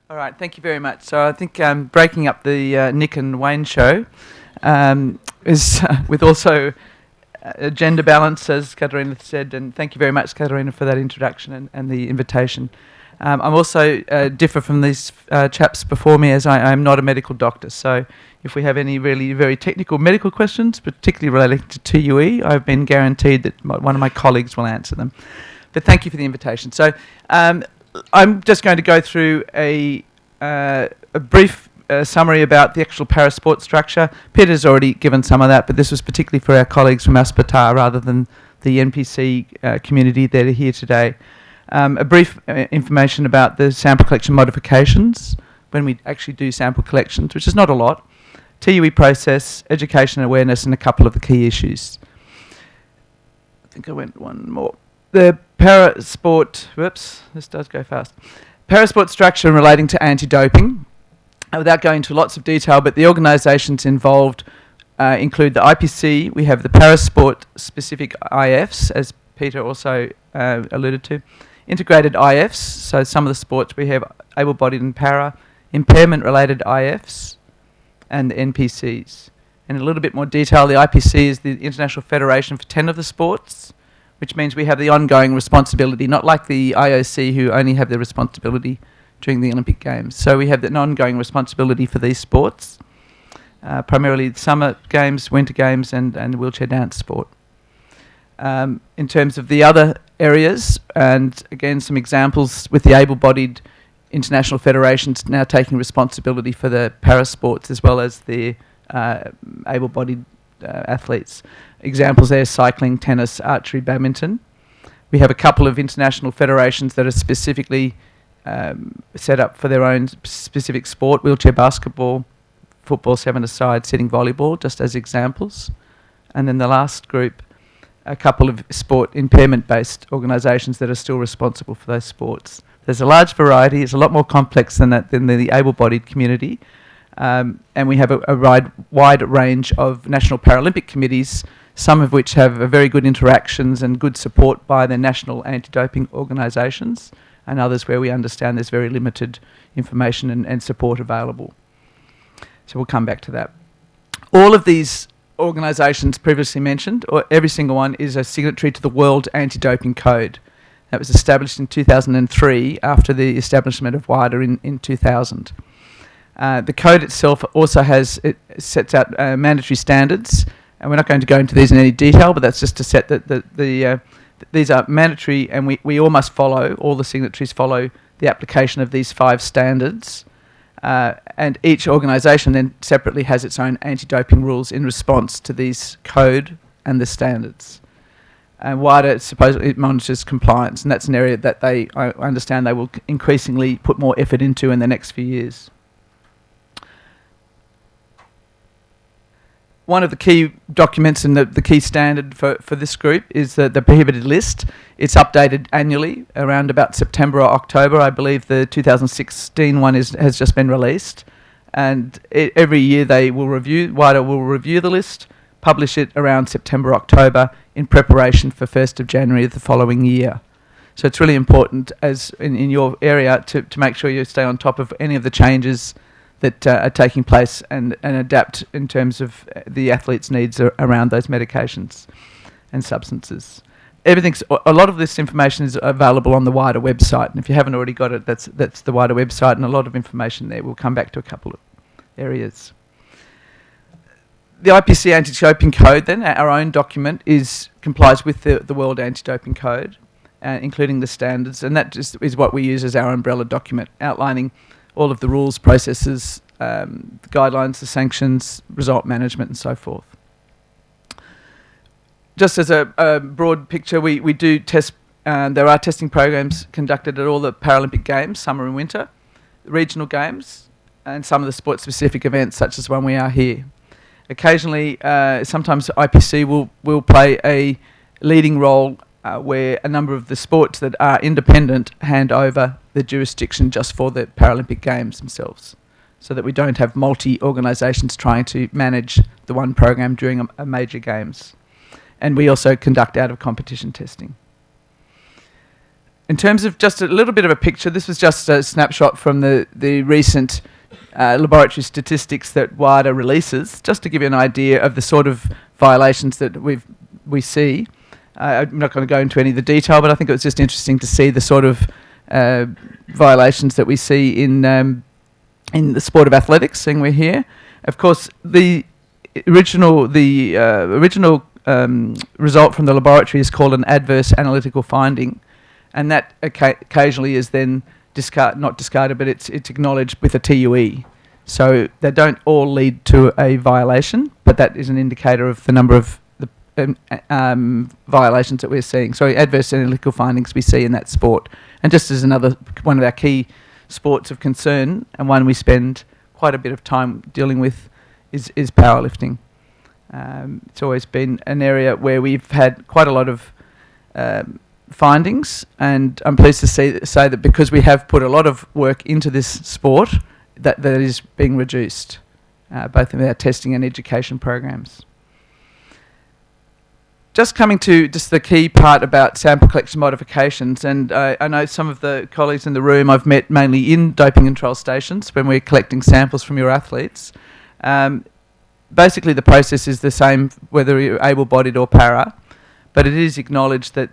All right, thank you very much. So I think breaking up the Nick and Wayne show is with also gender balance, as Katarina said, and thank you very much, Katarina, for that introduction and the invitation. I'm also differ from these chaps before me, as I am not a medical doctor. So if we have any really very technical medical questions, particularly relating to TUE, I've been guaranteed that one of my colleagues will answer them. But thank you for the invitation. So I'm just going to go through a brief summary about the actual Parasport structure. Peter's already given some of that, but this was particularly for our colleagues from Aspetar rather than the NPC community that are here today. A brief information about the sample collection modifications when we actually do sample collections, which is not a lot. TUE process, education and awareness, and a couple of the key issues. I think I went one more. The Parasport, whoops, this does go fast. Parasport structure relating to anti-doping. Without going into lots of detail, but the organisations involved include the IPC, we have the Parasport specific IFs, as Peter also alluded to, integrated IFs, so some of the sports we have able-bodied and para, impairment-related IFs, and the NPCs. In a little bit more detail, the IPC is the International Federation for 10 of the sports, which means we have the ongoing responsibility, not like the IOC who only have the responsibility during the Olympic Games. So we have an ongoing responsibility for these sports, primarily summer games, winter games, and wheelchair dance sport. In terms of the other areas, and again some examples with the able-bodied international federations now taking responsibility for the parasports as well as the able-bodied athletes. Examples there: cycling, tennis, archery, badminton. We have a couple of international federations that are specifically set up for their own specific sport: wheelchair basketball, football 7-a-side, sitting volleyball, just as examples. And then the last group, a couple of sport impairment-based organisations that are still responsible for those sports. There's a large variety. It's a lot more complex than that, than the able-bodied community. And we have a wide range of national Paralympic committees, some of which have very good interactions and good support by the national anti-doping organisations, and others where we understand there's very limited information and support available. So we'll come back to that. All of these organisations previously mentioned, or every single one, is a signatory to the World Anti-Doping Code. That was established in 2003 after the establishment of WADA in 2000. The code itself also sets out mandatory standards, and we're not going to go into these in any detail, but that's just to set that these are mandatory, and we all must follow, all the signatories follow the application of these 5 standards, and each organisation then separately has its own anti-doping rules in response to these code and the standards. And WADA supposedly monitors compliance, and that's an area that I understand they will increasingly put more effort into in the next few years. One of the key documents and the key standard for this group is the prohibited list. It's updated annually around about September or October. I believe the 2016 one has just been released. And every year WADA will review the list, publish it around September, October in preparation for 1st of January of the following year. So it's really important, as in your area, to make sure you stay on top of any of the changes that are taking place and adapt in terms of the athlete's needs around those medications and substances. A lot of this information is available on the WADA website, and if you haven't already got it, that's the WADA website, and a lot of information there. We'll come back to a couple of areas. The IPC Anti-Doping Code, then, our own document, complies with the World Anti-Doping Code, including the standards, and that just is what we use as our umbrella document, outlining all of the rules, processes, the guidelines, the sanctions, result management, and so forth. Just as a broad picture, we do test, there are testing programs conducted at all the Paralympic Games, summer and winter, regional games, and some of the sport-specific events, such as one we are here. Occasionally, sometimes IPC will play a leading role where a number of the sports that are independent hand over the jurisdiction just for the Paralympic Games themselves, so that we don't have multi-organisations trying to manage the one program during a major games. And we also conduct out-of-competition testing. In terms of just a little bit of a picture, this was just a snapshot from the recent laboratory statistics that WADA releases, just to give you an idea of the sort of violations that we see. I'm not going to go into any of the detail, but I think it was just interesting to see the sort of violations that we see in the sport of athletics, seeing we're here. Of course, the original result from the laboratory is called an adverse analytical finding, and that occasionally is then not discarded, but it's acknowledged with a TUE. So they don't all lead to a violation, but that is an indicator of the number of the violations that we're seeing. So adverse analytical findings we see in that sport. And just as another one of our key sports of concern, and one we spend quite a bit of time dealing with, is powerlifting. It's always been an area where we've had quite a lot of findings, and I'm pleased to say that because we have put a lot of work into this sport, that is being reduced, both in our testing and education programs. Just coming to just the key part about sample collection modifications, and I know some of the colleagues in the room I've met mainly in doping control stations when we're collecting samples from your athletes. Basically the process is the same whether you're able-bodied or para, but it is acknowledged that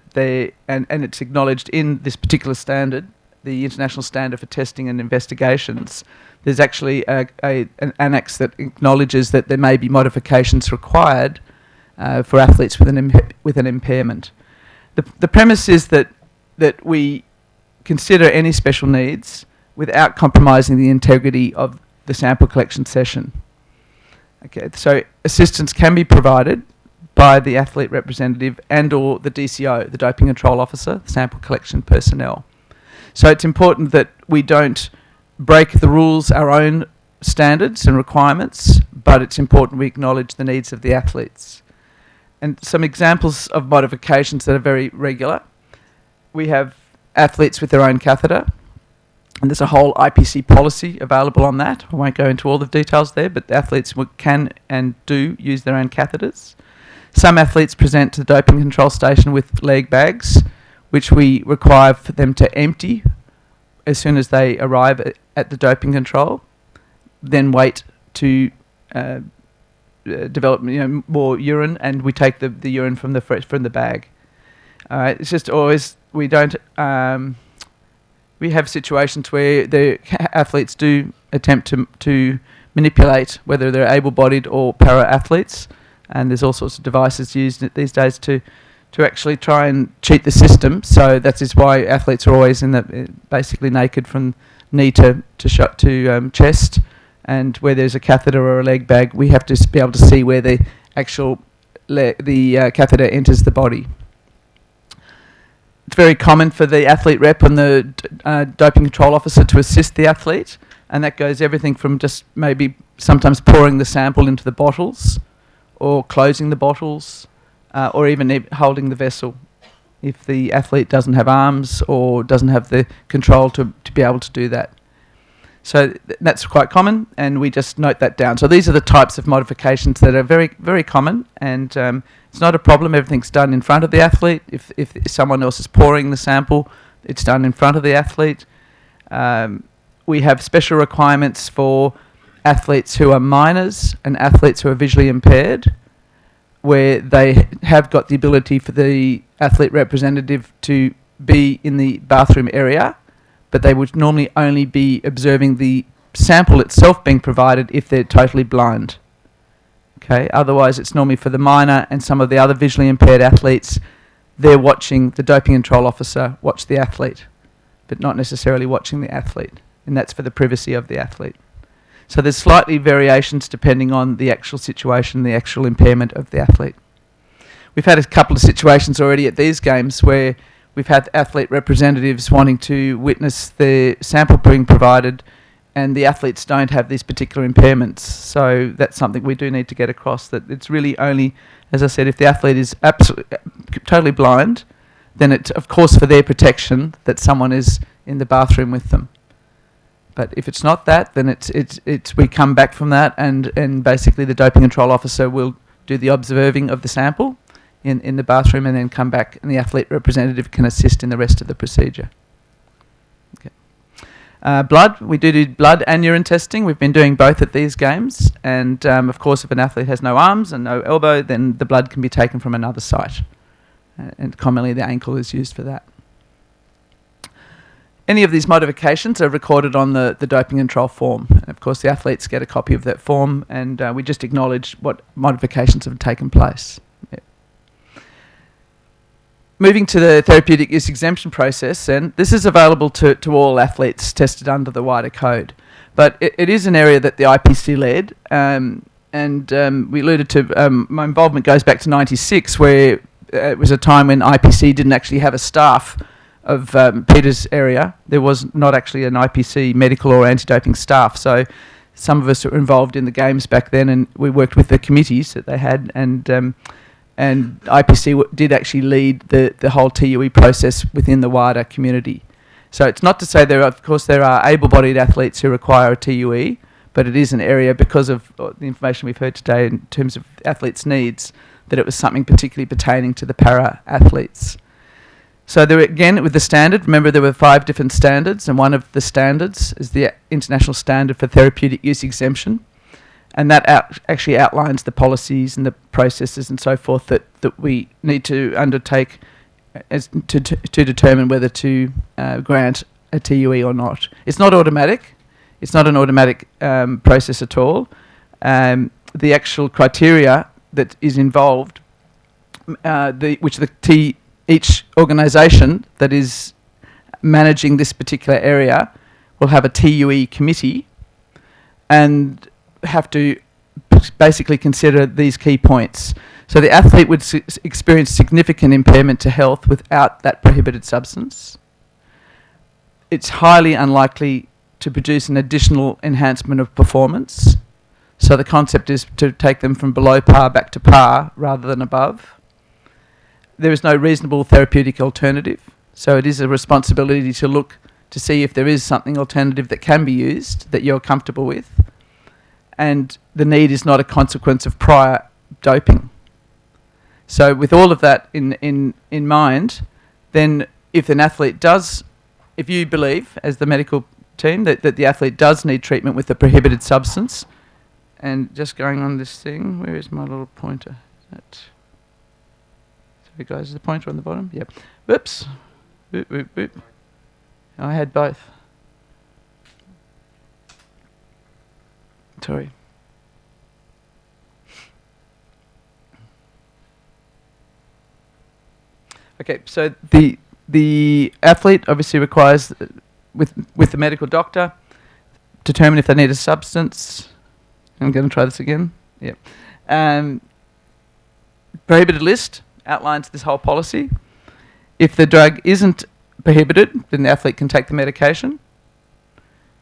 and it's acknowledged in this particular standard, the International Standard for Testing and Investigations. There's actually an annex that acknowledges that there may be modifications required for athletes with an impairment. The premise is that we consider any special needs without compromising the integrity of the sample collection session. Okay, so assistance can be provided by the athlete representative and or the DCO, the doping control officer, the sample collection personnel. So it's important that we don't break the rules, our own standards and requirements, but it's important we acknowledge the needs of the athletes. And some examples of modifications that are very regular. We have athletes with their own catheter, and there's a whole IPC policy available on that. I won't go into all the details there, but the athletes can and do use their own catheters. Some athletes present to the doping control station with leg bags, which we require for them to empty as soon as they arrive at the doping control, then wait to develop more urine, and we take the urine from the bag. All right, it's just always we have situations where the athletes do attempt to manipulate whether they're able-bodied or para-athletes, and there's all sorts of devices used these days to actually try and cheat the system. So that is why athletes are always basically naked from knee to chest, and where there's a catheter or a leg bag, we have to be able to see where the actual catheter enters the body. It's very common for the athlete rep and the doping control officer to assist the athlete, and that goes everything from just maybe sometimes pouring the sample into the bottles, or closing the bottles, or even holding the vessel if the athlete doesn't have arms or doesn't have the control to be able to do that. So that's quite common, and we just note that down. So these are the types of modifications that are very, very common, and it's not a problem. Everything's done in front of the athlete. If someone else is pouring the sample, it's done in front of the athlete. We have special requirements for athletes who are minors and athletes who are visually impaired, where they have got the ability for the athlete representative to be in the bathroom area, but they would normally only be observing the sample itself being provided if they're totally blind. Okay, otherwise it's normally for the minor and some of the other visually impaired athletes, they're watching the doping control officer watch the athlete, but not necessarily watching the athlete, and that's for the privacy of the athlete. So there's slightly variations depending on the actual situation, the actual impairment of the athlete. We've had a couple of situations already at these games where we've had athlete representatives wanting to witness the sample being provided, and the athletes don't have these particular impairments. So that's something we do need to get across, that it's really only, as I said, if the athlete is absolutely totally blind, then it's of course for their protection that someone is in the bathroom with them. But if it's not that, then it's we come back from that, and basically the doping control officer will do the observing of the sample. in the bathroom and then come back, and the athlete representative can assist in the rest of the procedure. Blood, we do blood and urine testing. We've been doing both at these games, and of course if an athlete has no arms and no elbow, then the blood can be taken from another site, and commonly the ankle is used for that. Any of these modifications are recorded on the doping control form, and of course the athletes get a copy of that form, and we just acknowledge what modifications have taken place. Moving to the therapeutic use exemption process, and this is available to all athletes tested under the wider code. But it is an area that the IPC led, and we alluded to, my involvement goes back to 96, where it was a time when IPC didn't actually have a staff of Peter's area. There was not actually an IPC medical or anti-doping staff, so some of us were involved in the games back then, and we worked with the committees that they had, and IPC did actually lead the whole TUE process within the wider community. So it's not to say of course there are able-bodied athletes who require a TUE, but it is an area, because of the information we've heard today in terms of athletes' needs, that it was something particularly pertaining to the para-athletes. So there, again, with the standard, remember there were 5 different standards, and one of the standards is the International Standard for Therapeutic Use Exemption. And that actually outlines the policies and the processes and so forth that we need to undertake to determine whether to grant a TUE or not. It's not automatic. It's not an automatic process at all. The actual criteria that is involved, each organisation that is managing this particular area will have a TUE committee, and have to basically consider these key points. So the athlete would experience significant impairment to health without that prohibited substance. It's highly unlikely to produce an additional enhancement of performance. So the concept is to take them from below par back to par rather than above. There is no reasonable therapeutic alternative. So it is a responsibility to look to see if there is something alternative that can be used that you're comfortable with. And the need is not a consequence of prior doping. So with all of that in mind, then if an athlete does, if you believe, as the medical team, that the athlete does need treatment with a prohibited substance, and just going on this thing, where is my little pointer? Sorry guys, is the pointer on the bottom? Yep. Whoops. Boop, boop, boop. I had both. Sorry. Okay, so the athlete obviously requires, with the medical doctor, determine if they need a substance. I'm going to try this again. Yep. Prohibited list outlines this whole policy. If the drug isn't prohibited, then the athlete can take the medication.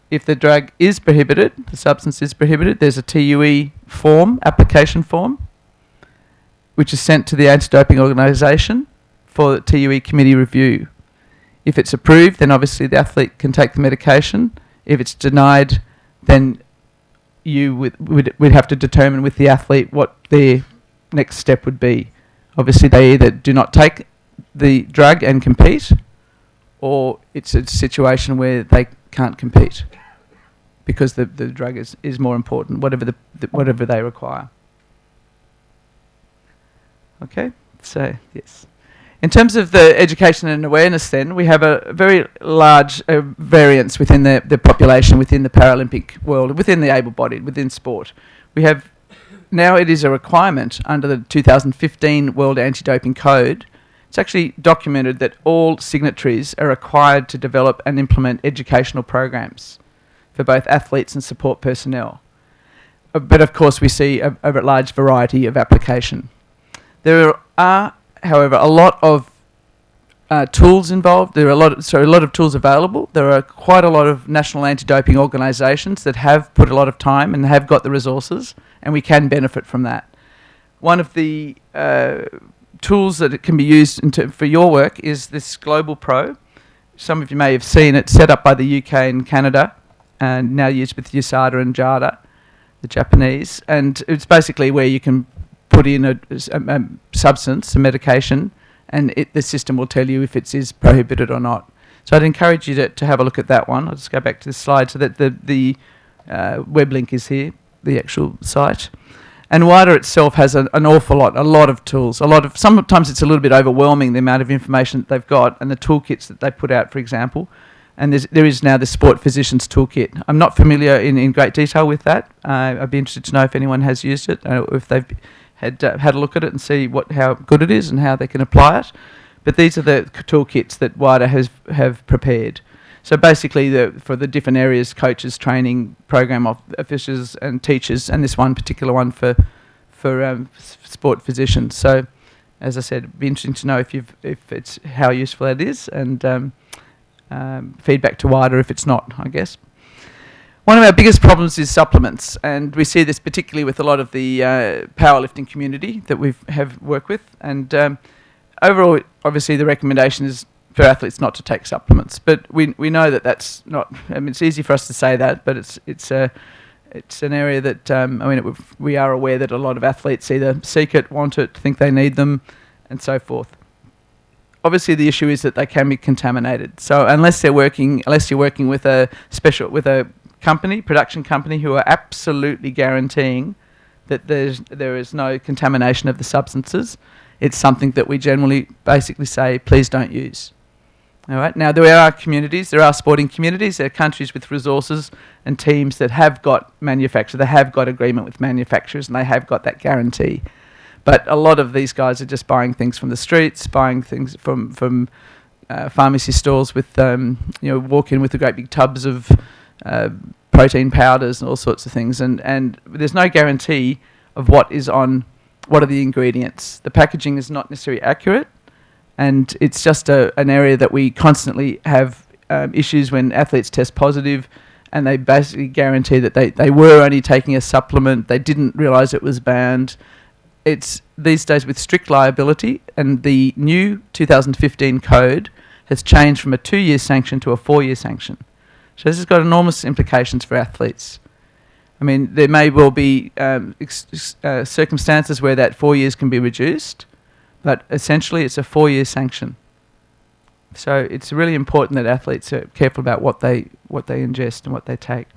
If the drug is prohibited, the substance is prohibited, there's a TUE form, application form, which is sent to the anti-doping organisation for the TUE committee review. If it's approved, then obviously the athlete can take the medication. If it's denied, then you would have to determine with the athlete what their next step would be. Obviously they either do not take the drug and compete, or it's a situation where they can't compete because the drug is more important, whatever they require. Okay, so yes. In terms of the education and awareness then, we have a very large variance within the population, within the Paralympic world, within the able-bodied, within sport. We have, now it is a requirement under the 2015 World Anti-Doping Code. It's actually documented that all signatories are required to develop and implement educational programs for both athletes and support personnel. But of course we see a large variety of application. There are, however, a lot of tools involved. There are a lot of tools available. There are quite a lot of national anti-doping organisations that have put a lot of time and have got the resources, and we can benefit from that. One of the tools that it can be used for your work is this Global Pro. Some of you may have seen it, set up by the UK and Canada, and now used with USADA and JADA, the Japanese. And it's basically where you can put in a substance, a medication, and the system will tell you if it is prohibited or not. So I'd encourage you to have a look at that one. I'll just go back to the slide so that the web link is here, the actual site. And WIDA itself has an awful lot, a lot of tools. Sometimes it's a little bit overwhelming, the amount of information that they've got and the toolkits that they put out, for example. And there is now the Sport Physicians Toolkit. I'm not familiar in great detail with that. I'd be interested to know if anyone has used it, if they've had a look at it and see how good it is and how they can apply it. But these are the toolkits that WIDA have prepared. So basically, for the different areas, coaches, training, program officers and teachers, and this one particular one for sport physicians. So, as I said, it'd be interesting to know if it's how useful that is, and feedback to WIDA if it's not, I guess. One of our biggest problems is supplements, and we see this particularly with a lot of the powerlifting community that we have worked with. And overall, obviously, the recommendation is for athletes not to take supplements, but we know that that's not. I mean, it's easy for us to say that, but it's an area that we are aware that a lot of athletes either seek it, want it, think they need them, and so forth. Obviously, the issue is that they can be contaminated. So unless you're working with a production company who are absolutely guaranteeing that there is no contamination of the substances, it's something that we generally basically say, please don't use. All right. Now, there are sporting communities, there are countries with resources and teams that have got manufacturers, they have got agreement with manufacturers, and they have got that guarantee. But a lot of these guys are just buying things from the streets, buying things from pharmacy stores with, walk in with the great big tubs of protein powders and all sorts of things. And there's no guarantee of what are the ingredients. The packaging is not necessarily accurate. And it's just an area that we constantly have issues when athletes test positive, and they basically guarantee that they were only taking a supplement, they didn't realise it was banned. It's these days with strict liability, and the new 2015 code has changed from a 2-year sanction to a 4-year sanction. So this has got enormous implications for athletes. I mean, there may well be circumstances where that 4 years can be reduced, but essentially it's a 4-year sanction. So it's really important that athletes are careful about what they ingest and what they take.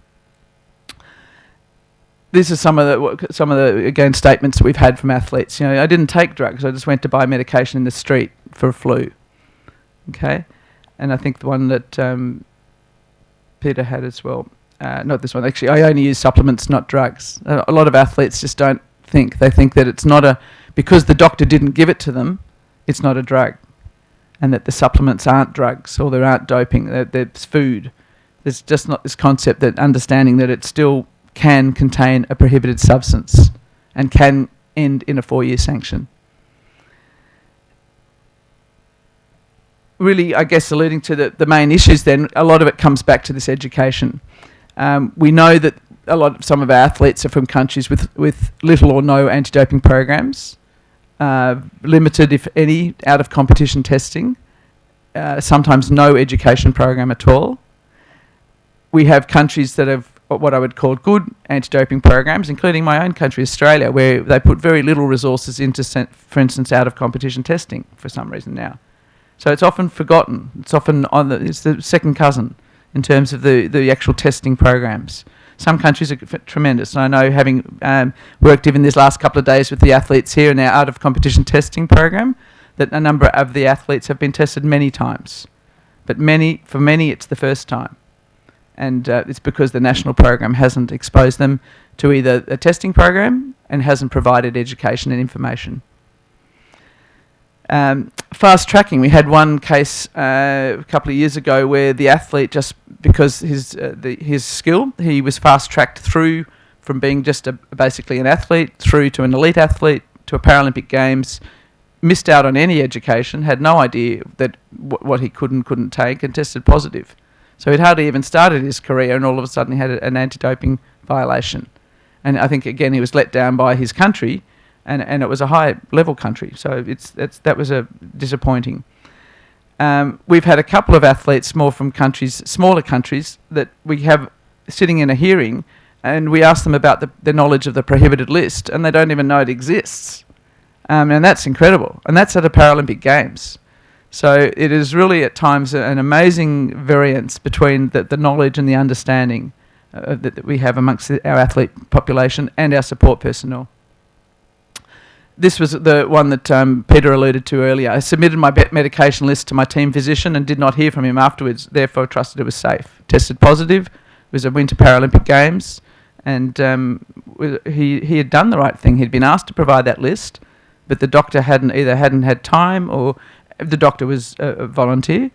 These are some of the again statements that we've had from athletes. I didn't take drugs. I just went to buy medication in the street for a flu. Okay, and I think the one that Peter had as well. Not this one. Actually, I only use supplements, not drugs. A lot of athletes just don't think. They think that it's not because the doctor didn't give it to them, it's not a drug, and that the supplements aren't drugs or they aren't doping. They're food. There's just not this concept that understanding that it still can contain a prohibited substance and can end in a 4-year sanction. Really, I guess, alluding to the main issues then, a lot of it comes back to this education. We know that some of our athletes are from countries with little or no anti-doping programs, limited, if any, out-of-competition testing, sometimes no education program at all. We have countries that have what I would call good anti-doping programs, including my own country, Australia, where they put very little resources into, for instance, out-of-competition testing for some reason now. So it's often forgotten. It's often it's the second cousin in terms of the actual testing programs. Some countries are tremendous. And I know, having worked even this last couple of days with the athletes here in our out-of-competition testing program, that a number of the athletes have been tested many times. But for many, it's the first time. And it's because the national program hasn't exposed them to either a testing program and hasn't provided education and information. Fast tracking. We had one case a couple of years ago where the athlete, just because his skill, he was fast tracked through from being just basically an athlete through to an elite athlete to a Paralympic Games, missed out on any education, had no idea that what he could and couldn't take, and tested positive. So he'd hardly even started his career, and all of a sudden he had an anti-doping violation. And I think, again, he was let down by his country, and it was a high-level country. So that was disappointing. We've had a couple of athletes more from smaller countries, that we have sitting in a hearing, and we ask them about the knowledge of the prohibited list, and they don't even know it exists. And that's incredible. And that's at a Paralympic Games. So it is really at times an amazing variance between the knowledge and the understanding that we have amongst our athlete population and our support personnel. This was the one that Peter alluded to earlier. I submitted my medication list to my team physician and did not hear from him afterwards, therefore trusted it was safe. Tested positive, it was a Winter Paralympic Games, and he had done the right thing. He'd been asked to provide that list, but the doctor hadn't had time, or the doctor was a volunteer.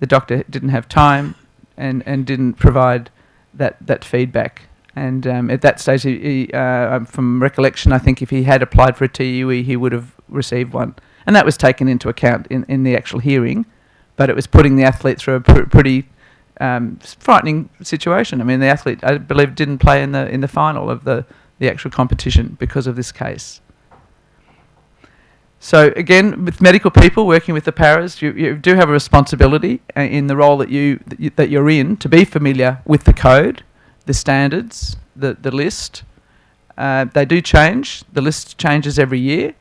The doctor didn't have time and didn't provide that feedback. And at that stage, from recollection, I think if he had applied for a TUE, he would have received one. And that was taken into account in the actual hearing, but it was putting the athlete through a pretty frightening situation. I mean, the athlete, I believe, didn't play in the final of the actual competition because of this case. So again, with medical people working with the paras, you do have a responsibility in the role that you're in to be familiar with the code, the standards, the list. They do change. The list changes every year.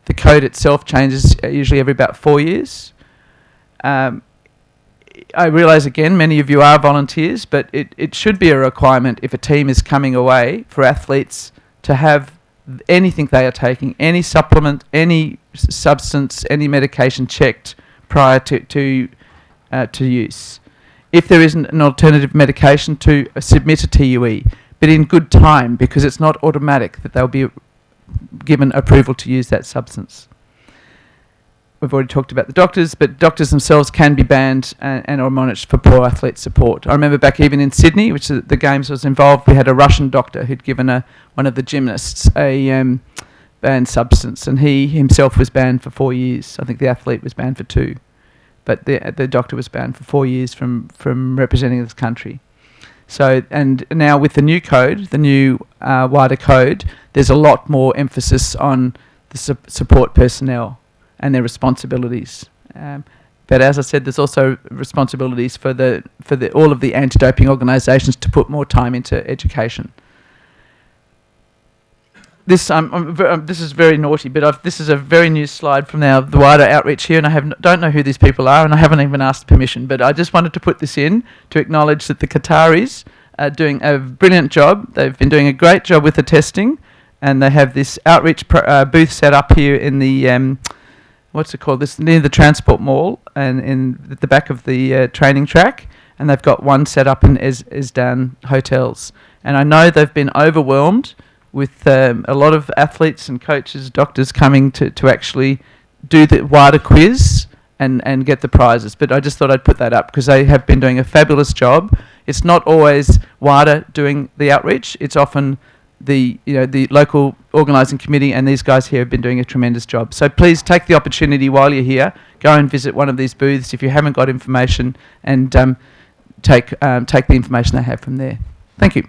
The code itself changes usually every about 4 years. I realise, again, many of you are volunteers, but it should be a requirement if a team is coming away for athletes to have anything they are taking, any supplement, any substance, any medication checked prior to use. If there isn't an alternative medication, to submit a TUE, but in good time, because it's not automatic that they'll be given approval to use that substance. We've already talked about the doctors, but doctors themselves can be banned and or monitored for poor athlete support. I remember back even in Sydney, which the Games was involved, we had a Russian doctor who'd given one of the gymnasts a banned substance, and he himself was banned for 4 years. I think the athlete was banned for 2. But the doctor was banned for 4 years from representing this country. So, and now with the new code, the new wider code, there's a lot more emphasis on the support personnel and their responsibilities. But as I said, there's also responsibilities for all of the anti-doping organisations to put more time into education. This is very naughty, but this is a very new slide from the wider outreach here, and I don't know who these people are, and I haven't even asked permission, but I just wanted to put this in to acknowledge that the Qataris are doing a brilliant job. They've been doing a great job with the testing, and they have this outreach booth set up here in the, what's it called, this near the Transport Mall, and at the back of the training track, and they've got one set up in Esdan hotels. And I know they've been overwhelmed with a lot of athletes and coaches, doctors coming to actually do the wider quiz and get the prizes. But I just thought I'd put that up because they have been doing a fabulous job. It's not always wider doing the outreach. It's often the local organising committee, and these guys here have been doing a tremendous job. So please take the opportunity while you're here, go and visit one of these booths if you haven't got information, and take the information they have from there. Thank you.